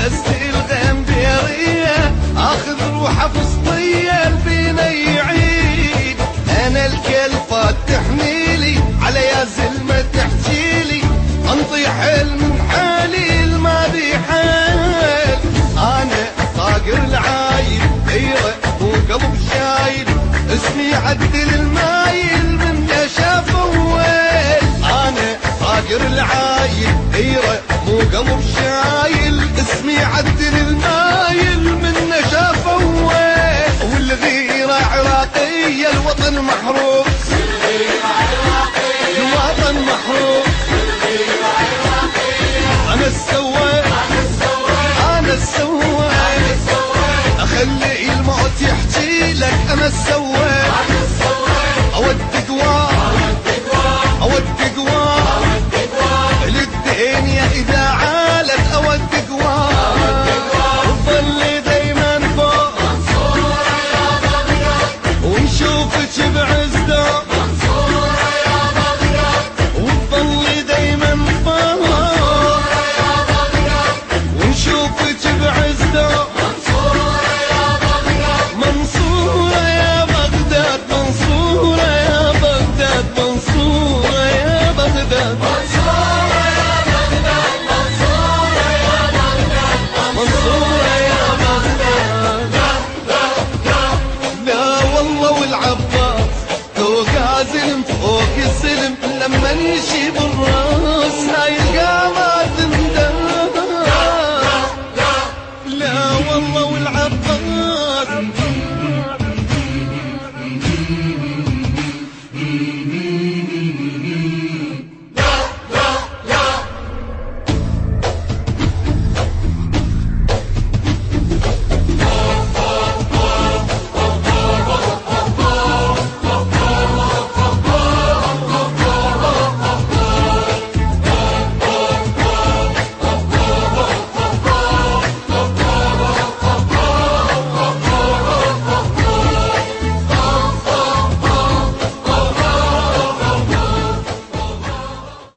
استلغم بيريه اخذ روحه فسطيه الفينا يعيد. انا الكلفات تحميلي على يا زلمه تحجيلي انطي حل من حالي ما بي حال. انا طاقر العايل ديره وقلب شايل اسمي عدل المايل من شاف اول. انا طاقر العايل ديره مو قلب شايل اسمي عدل المايل من شاف اول. والغيره عراقيه الوطن محروق الوطن محروق. انا السوى انا السوى اخلي الموت يحكي لك انا السوى. اود قوار للدنيا اذا عالت اود قوار. وظل دايما فوق ونشوفك بعزة وظل دايما فوق ونشوفك بعزة. منصورة يا بغداد منصورة يا بغداد منصورة يا بغداد.